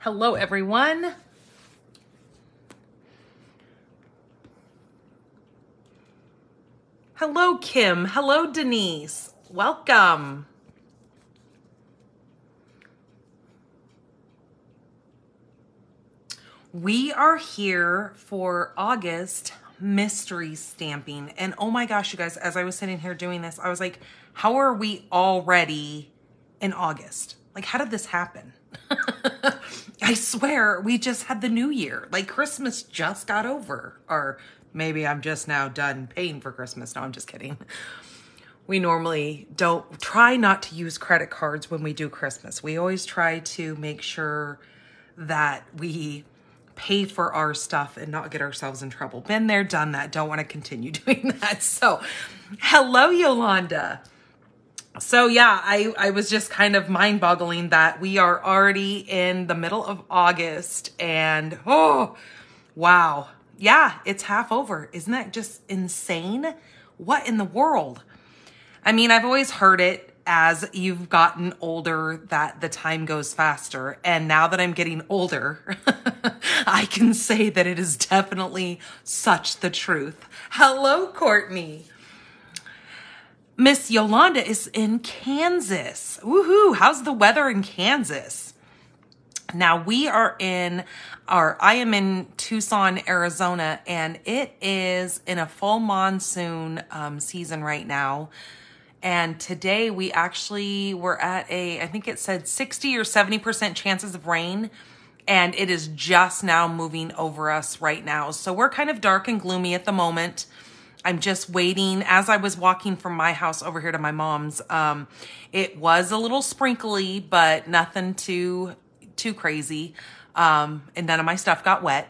Hello, everyone. Hello, Kim. Hello, Denise. Welcome. We are here for August mystery stamping. And oh my gosh, you guys, as I was sitting here doing this, I was like, how are we already in August? Like, how did this happen? I swear we just had the new year. Like, Christmas just got over. Or maybe I'm just now done paying for Christmas. No, I'm just kidding. We normally try not to use credit cards when we do Christmas. We always try to make sure that we pay for our stuff and not get ourselves in trouble. Been there, done that. Don't want to continue doing that. So, hello, Yolanda. So yeah, I was just kind of mind-boggling that we are already in the middle of August and oh, wow. Yeah, it's half over. Isn't that just insane? What in the world? I mean, I've always heard it as you've gotten older that the time goes faster. And now that I'm getting older, I can say that it is definitely such the truth. Hello, Courtney. Miss Yolanda is in Kansas. Woohoo! How's the weather in Kansas? Now I am in Tucson, Arizona, and it is in a full monsoon season right now. And today we actually were at I think it said 60 or 70% chances of rain. And it is just now moving over us right now. So we're kind of dark and gloomy at the moment. I'm just waiting. As I was walking from my house over here to my mom's, it was a little sprinkly, but nothing too crazy. And none of my stuff got wet.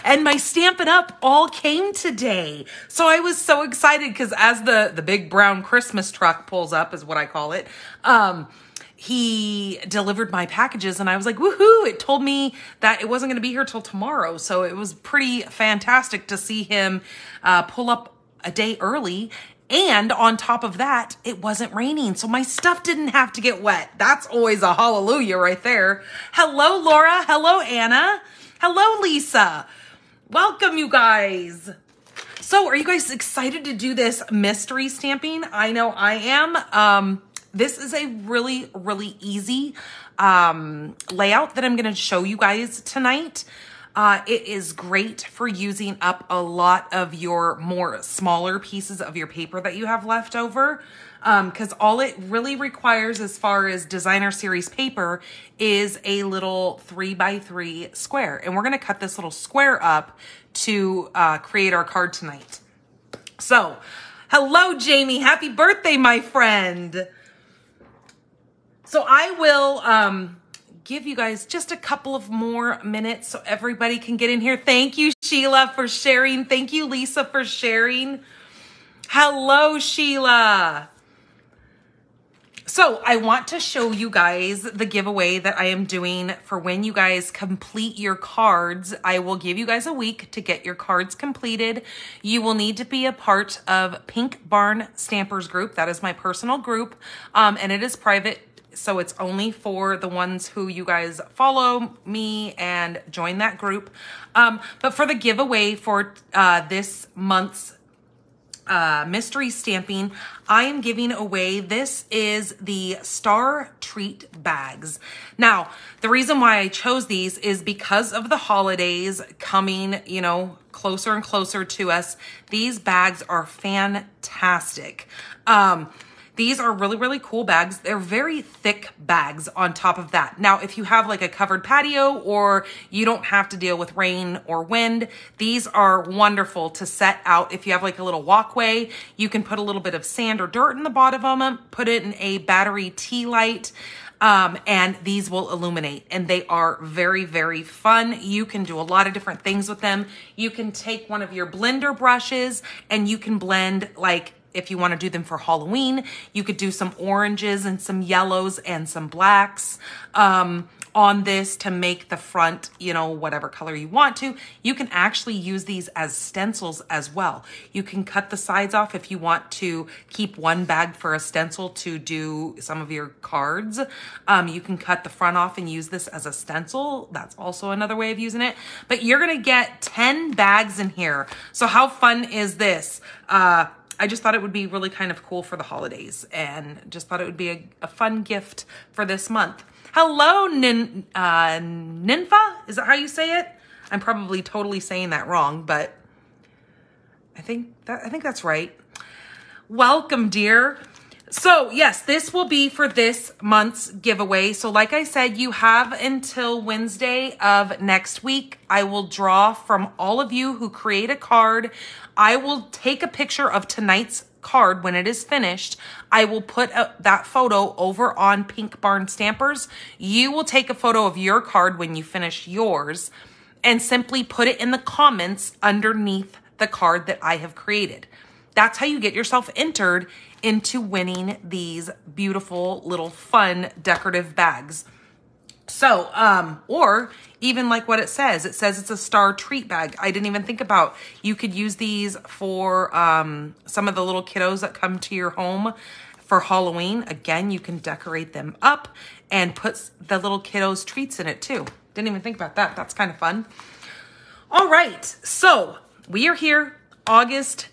And my Stampin' Up! All came today. So I was so excited because as the big brown Christmas truck pulls up, is what I call it, he delivered my packages and I was like, woohoo! It told me that it wasn't going to be here till tomorrow. So it was pretty fantastic to see him pull up a day early. And on top of that, it wasn't raining. So my stuff didn't have to get wet. That's always a hallelujah right there. Hello, Laura. Hello, Anna. Hello, Lisa. Welcome, you guys. So are you guys excited to do this mystery stamping? I know I am. This is a really, really easy layout that I'm going to show you guys tonight. It is great for using up a lot of your more smaller pieces of your paper that you have left over. Because all it really requires as far as designer series paper is a little 3x3 square. And we're going to cut this little square up to create our card tonight. So, hello, Jamie. Happy birthday, my friend. So I will give you guys just a couple of more minutes so everybody can get in here. Thank you, Sheila, for sharing. Thank you, Lisa, for sharing. Hello, Sheila. So I want to show you guys the giveaway that I am doing for when you guys complete your cards. I will give you guys a week to get your cards completed. You will need to be a part of Pink Barn Stampers group. That is my personal group, and it is private. So it's only for the ones who you guys follow me and join that group. But for the giveaway for this month's mystery stamping, I am giving away, this is the Star Treat bags. Now, the reason why I chose these is because of the holidays coming, you know, closer and closer to us. These bags are fantastic. These are really, really cool bags. They're very thick bags on top of that. Now, if you have like a covered patio or you don't have to deal with rain or wind, these are wonderful to set out. If you have like a little walkway, you can put a little bit of sand or dirt in the bottom of them, put it in a battery tea light, and these will illuminate. And they are very, very fun. You can do a lot of different things with them. You can take one of your blender brushes and you can blend, like, if you want to do them for Halloween, you could do some oranges and some yellows and some blacks. on this to make the front, you know, whatever color you want to. You can actually use these as stencils as well. You can cut the sides off if you want to keep one bag for a stencil to do some of your cards. You can cut the front off and use this as a stencil. That's also another way of using it. But you're gonna get 10 bags in here. So how fun is this? I just thought it would be really kind of cool for the holidays, and just thought it would be a fun gift for this month. Hello, Ninfa? Is that how you say it? I'm probably totally saying that wrong, but I think that's right. Welcome, dear. So yes, this will be for this month's giveaway. So like I said, you have until Wednesday of next week. I will draw from all of you who create a card. I will take a picture of tonight's card when it is finished. I will put that photo over on Pink Barn Stampers. You will take a photo of your card when you finish yours and simply put it in the comments underneath the card that I have created. That's how you get yourself entered into winning these beautiful little fun decorative bags. So, or even like what it says it's a star treat bag. I didn't even think about, you could use these for some of the little kiddos that come to your home for Halloween. Again, you can decorate them up and put the little kiddos treats in it too. Didn't even think about that. That's kind of fun. All right, so we are here, August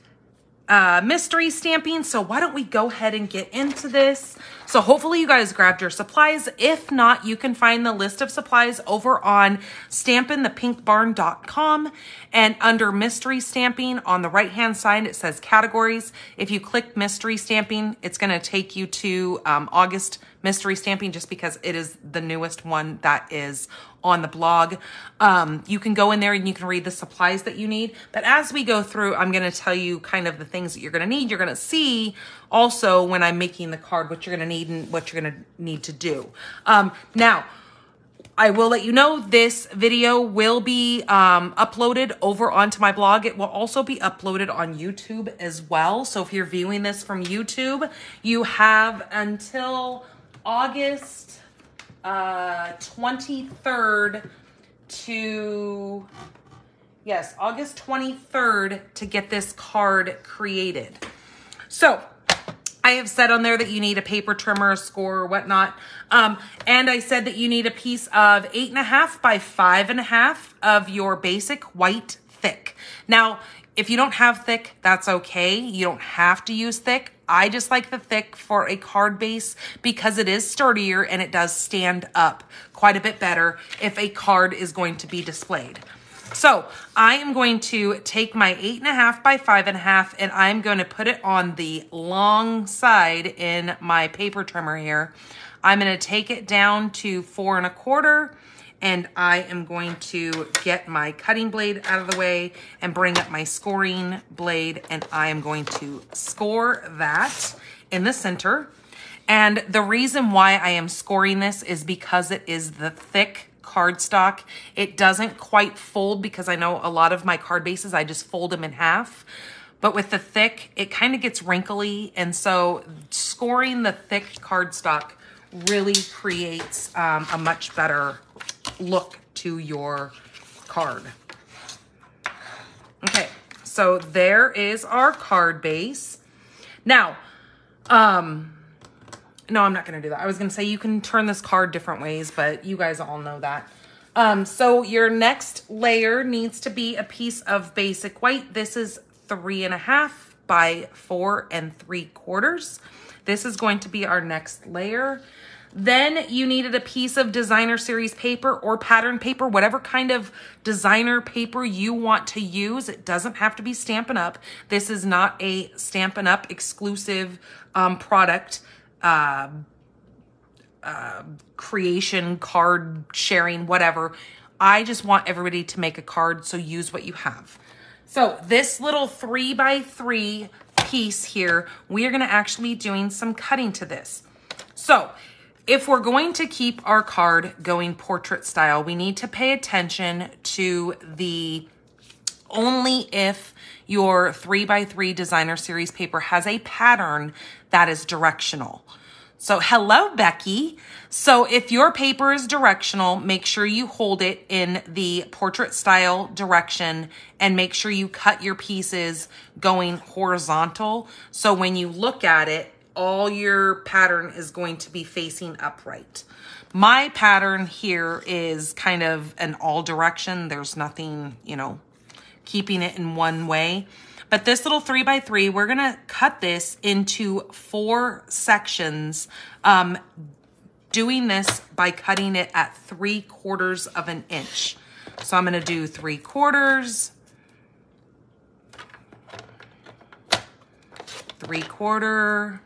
mystery stamping. So why don't we go ahead and get into this? So hopefully you guys grabbed your supplies. If not, you can find the list of supplies over on stampinthepinkbarn.com, and under mystery stamping on the right hand side it says categories. If you click mystery stamping, it's going to take you to August mystery stamping, just because it is the newest one that is on the blog. You can go in there and you can read the supplies that you need. But as we go through, I'm going to tell you kind of the things that you're going to need. You're going to see also when I'm making the card what you're going to need and what you're going to need to do. Now, I will let you know this video will be uploaded over onto my blog. It will also be uploaded on YouTube as well. So if you're viewing this from YouTube, you have until August 23rd to, yes, August 23rd to get this card created. So I have said on there that you need a paper trimmer, a score, or whatnot. And I said that you need a piece of 8.5 by 5.5 of your basic white thick. Now, if you don't have thick, that's okay. You don't have to use thick. I just like the thick for a card base because it is sturdier and it does stand up quite a bit better if a card is going to be displayed. So I am going to take my 8.5 by 5.5 and I'm going to put it on the long side in my paper trimmer here. I'm going to take it down to 4 1/4. And I am going to get my cutting blade out of the way and bring up my scoring blade, and I am going to score that in the center. And the reason why I am scoring this is because it is the thick cardstock. It doesn't quite fold, because I know a lot of my card bases, I just fold them in half. But with the thick, it kind of gets wrinkly. And so scoring the thick cardstock really creates a much better look to your card. Okay, so there is our card base. Now, no, I'm not going to do that. I was going to say you can turn this card different ways, but you guys all know that. So your next layer needs to be a piece of basic white. This is 3.5 by 4 3/4. This is going to be our next layer. Then you needed a piece of designer series paper or pattern paper, whatever kind of designer paper you want to use. It doesn't have to be Stampin' Up. This is not a Stampin' Up exclusive product creation, card sharing, whatever. I just want everybody to make a card, so use what you have. So this little 3 by 3 piece here, we are going to actually be doing some cutting to this. So if we're going to keep our card going portrait style, we need to pay attention to the only if your 3 by 3 designer series paper has a pattern that is directional. So hello, Becky. So if your paper is directional, make sure you hold it in the portrait style direction and make sure you cut your pieces going horizontal. So when you look at it, all your pattern is going to be facing upright. My pattern here is kind of an all direction. There's nothing, you know, keeping it in one way. But this little 3x3, we're gonna cut this into 4 sections, doing this by cutting it at 3/4 of an inch. So I'm gonna do 3/4, 3/4,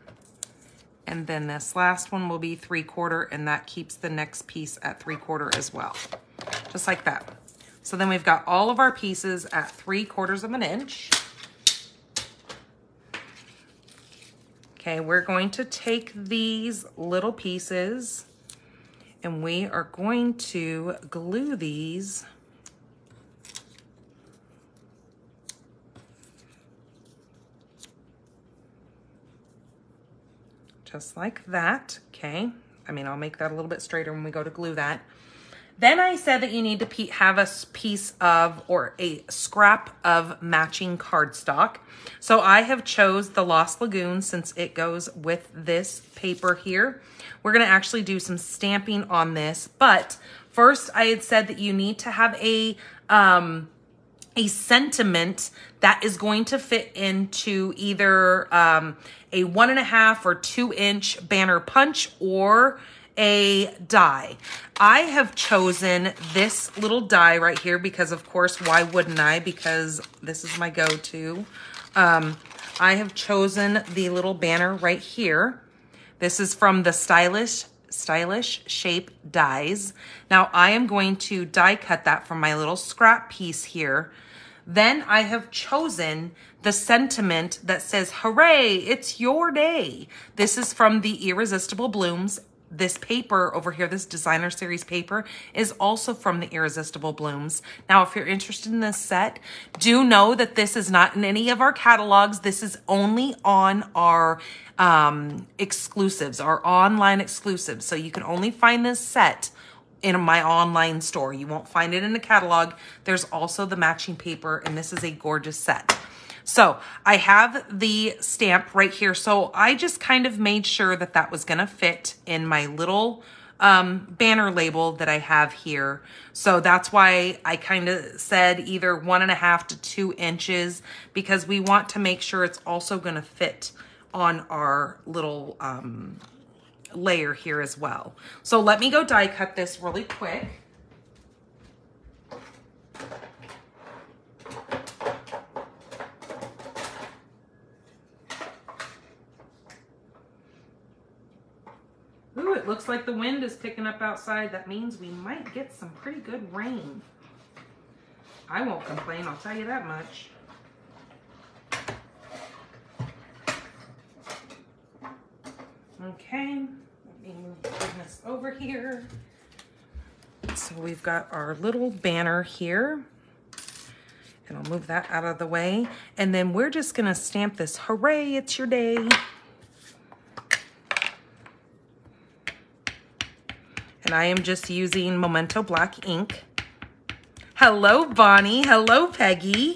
and then this last one will be 3/4, and that keeps the next piece at 3/4 as well, just like that. So then we've got all of our pieces at 3/4 of an inch. Okay, we're going to take these little pieces and we are going to glue these just like that. Okay, I mean, I'll make that a little bit straighter when we go to glue that. Then I said that you need to have a piece of, or a scrap of matching cardstock. So I have chose the Lost Lagoon since it goes with this paper here. We're gonna actually do some stamping on this, but first I had said that you need to have a sentiment that is going to fit into either a 1.5 or 2 inch banner punch or a die. I have chosen this little die right here because, of course, why wouldn't I? Because this is my go-to. I have chosen the little banner right here. This is from the Stylish Shape Dies. Now, I am going to die cut that from my little scrap piece here. Then I have chosen the sentiment that says, hooray, it's your day. This is from the Irresistible Blooms. This paper over here, this designer series paper, is also from the Irresistible Blooms. Now, if you're interested in this set, do know that this is not in any of our catalogs. This is only on our exclusives, our online exclusives. So you can only find this set in my online store. You won't find it in a catalog. There's also the matching paper, and this is a gorgeous set. So I have the stamp right here. So I just kind of made sure that that was gonna fit in my little banner label that I have here. So that's why I kind of said either 1.5 to 2 inches, because we want to make sure it's also gonna fit on our little layer here as well. So let me go die cut this really quick. Ooh, it looks like the wind is picking up outside. That means we might get some pretty good rain. I won't complain, I'll tell you that much. Okay, let me move this over here. So we've got our little banner here. And I'll move that out of the way. And then we're just gonna stamp this, hooray, it's your day. And I am just using Memento Black ink. Hello, Bonnie. Hello, Peggy.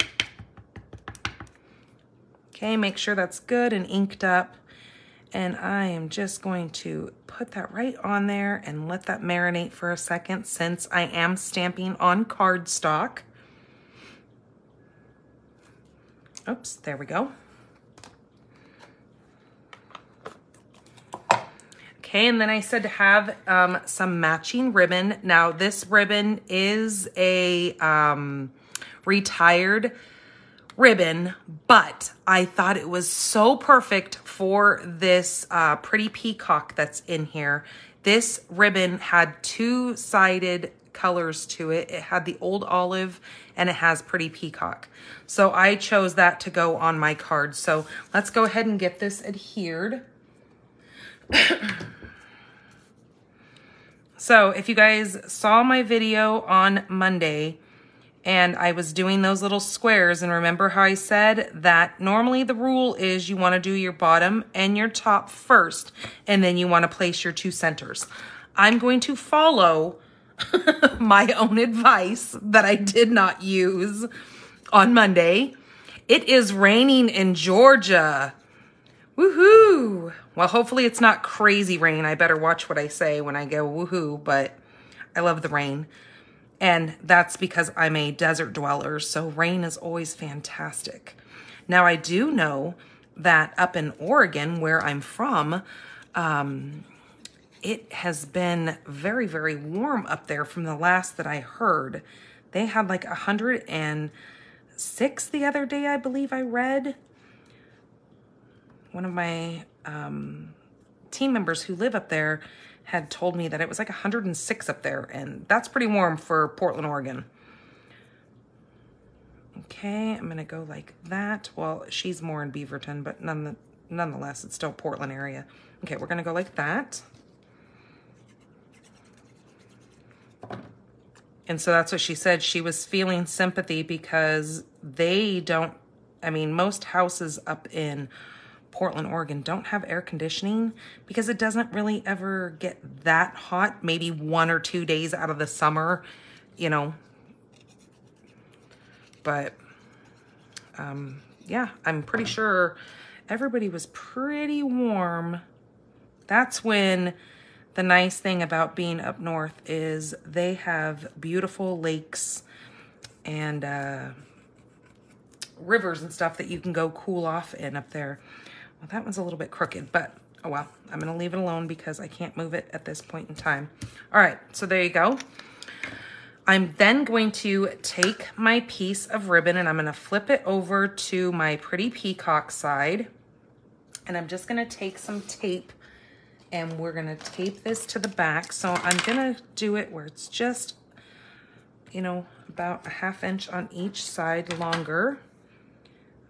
Okay, make sure that's good and inked up. And I am just going to put that right on there and let that marinate for a second since I am stamping on cardstock. Oops, there we go. Okay, and then I said to have some matching ribbon. Now, this ribbon is a retired ribbon, but I thought it was so perfect for this pretty peacock that's in here. This ribbon had 2-sided colors to it. It had the old olive and it has pretty peacock. So I chose that to go on my card. So let's go ahead and get this adhered. So if you guys saw my video on Monday, and I was doing those little squares. And remember how I said that normally the rule is you want to do your bottom and your top first, and then you want to place your 2 centers. I'm going to follow my own advice that I did not use on Monday. It is raining in Georgia. Woohoo! Well, hopefully it's not crazy rain. I better watch what I say when I go woohoo, but I love the rain. And that's because I'm a desert dweller, so rain is always fantastic. Now, I do know that up in Oregon, where I'm from, it has been very, very warm up there from the last that I heard. They had like 106 the other day, I believe I read. One of my team members who live up there had told me that it was like 106 up there, and that's pretty warm for Portland, Oregon. Okay, I'm gonna go like that. Well, she's more in Beaverton, but nonetheless, it's still Portland area. Okay, we're gonna go like that. And so that's what she said. She was feeling sympathy because they don't, I mean, most houses up in Portland, Oregon don't have air conditioning because it doesn't really ever get that hot, maybe 1 or 2 days out of the summer, you know. But yeah, I'm pretty sure everybody was pretty warm. That's when the nice thing about being up north is they have beautiful lakes and rivers and stuff that you can go cool off in up there. Well, that one's a little bit crooked, but oh well. I'm going to leave it alone because I can't move it at this point in time. All right, so there you go. I'm then going to take my piece of ribbon and I'm going to flip it over to my pretty peacock side. And I'm just going to take some tape and we're going to tape this to the back. So I'm going to do it where it's just, you know, about a ½ inch on each side longer.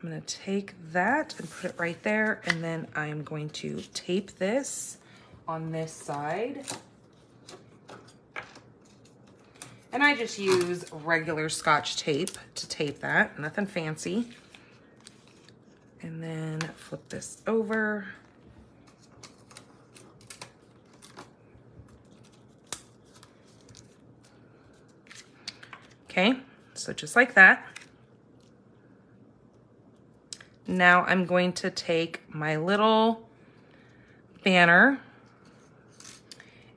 I'm going to take that and put it right there, and then I'm going to tape this on this side. And I just use regular Scotch tape to tape that, nothing fancy. And then flip this over. Okay, so just like that. Now I'm going to take my little banner,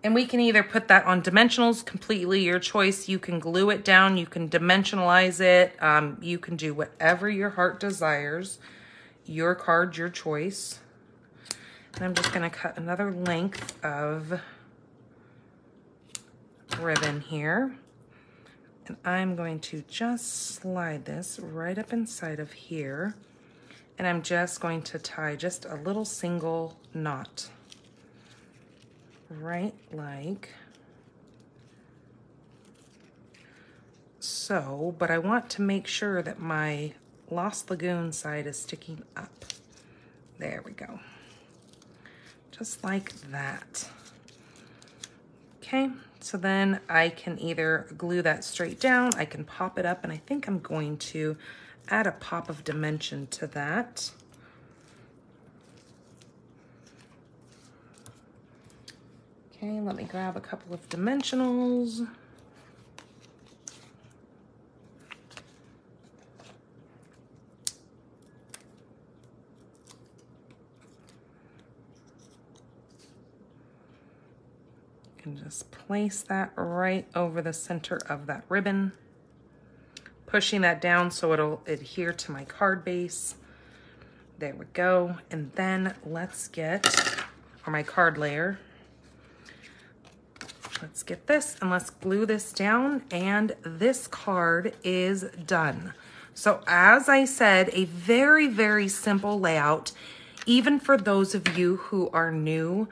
and we can either put that on dimensionals, completely your choice. You can glue it down, you can dimensionalize it, you can do whatever your heart desires. Your card, your choice. And I'm just gonna cut another length of ribbon here. And I'm going to just slide this right up inside of here. And I'm just going to tie just a little single knot. Right like so, but I want to make sure that my Lost Lagoon side is sticking up. There we go. Just like that. Okay, so then I can either glue that straight down, I can pop it up, and I think I'm going to add a pop of dimension to that. Okay, let me grab a couple of dimensionals. And just place that right over the center of that ribbon, pushing that down so it'll adhere to my card base. There we go. And then let's get, or my card layer, let's get this and let's glue this down, and this card is done. So as I said, a very, very simple layout, even for those of you who are new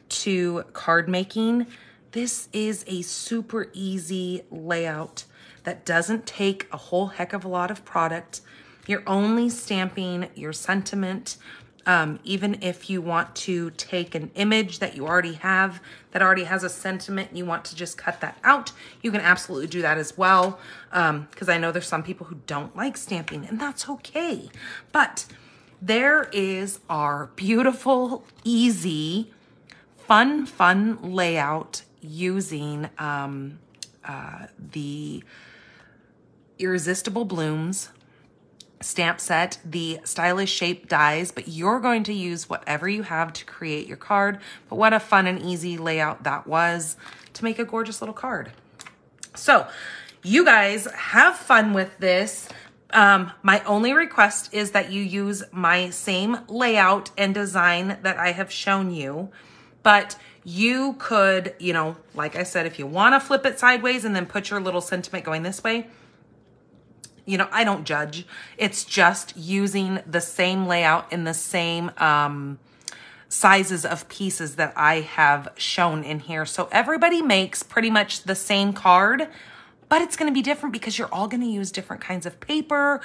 to card making. This is a super easy layout that doesn't take a whole heck of a lot of product. You're only stamping your sentiment. Even if you want to take an image that you already have, that already has a sentiment, and you want to just cut that out, you can absolutely do that as well. Because I know there's some people who don't like stamping, and that's okay. But there is our beautiful, easy, fun layout using the Irresistible Blooms stamp set, the stylish shape dies, but you're going to use whatever you have to create your card. But what a fun and easy layout that was to make a gorgeous little card. So you guys have fun with this. My only request is that you use my same layout and design that I have shown you, but you could, you know, like I said, if you want to flip it sideways and then put your little sentiment going this way, you know, I don't judge. It's just using the same layout in the same sizes of pieces that I have shown in here. So everybody makes pretty much the same card, but it's going to be different because you're all going to use different kinds of paper,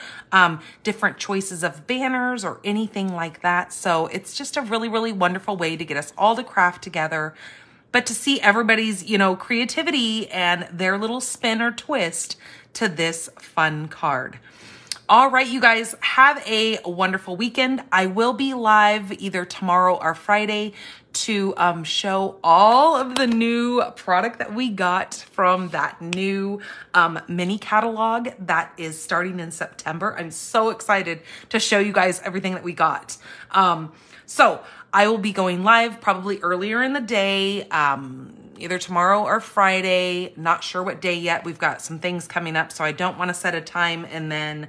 different choices of banners or anything like that. So it's just a really, really wonderful way to get us all to craft together, but to see everybody's, you know, creativity and their little spin or twist to this fun card. All right, you guys, have a wonderful weekend. I will be live either tomorrow or Friday to show all of the new product that we got from that new mini catalog that is starting in September. I'm so excited to show you guys everything that we got. So I will be going live probably earlier in the day, either tomorrow or Friday. Not sure what day yet. We've got some things coming up, so I don't want to set a time and then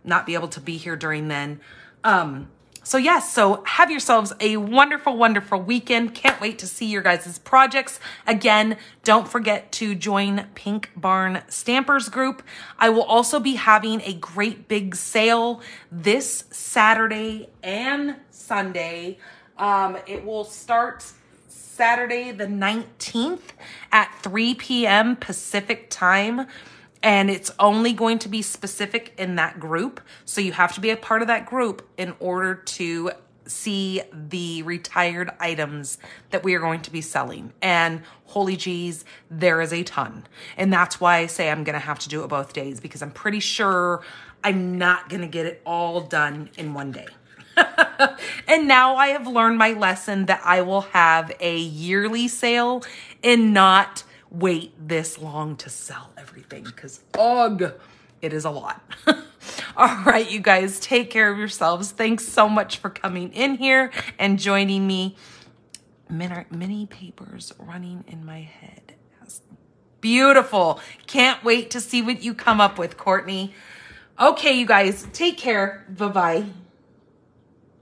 not be able to be here during then. So yes, so have yourselves a wonderful, wonderful weekend. Can't wait to see your guys' projects. Again, don't forget to join Pink Barn Stampers group. I will also be having a great big sale this Saturday and Sunday. It will start Saturday the 19th at 3 p.m. Pacific time. And it's only going to be specific in that group. So you have to be a part of that group in order to see the retired items that we are going to be selling. And holy geez, there is a ton. And that's why I say I'm going to have to do it both days, because I'm pretty sure I'm not going to get it all done in one day. And now I have learned my lesson that I will have a yearly sale and not wait this long to sell everything, because ugh, it is a lot. All right, you guys, take care of yourselves. Thanks so much for coming in here and joining me. Mini papers running in my head. Beautiful. Can't wait to see what you come up with, Courtney. Okay, you guys, take care. Bye-bye.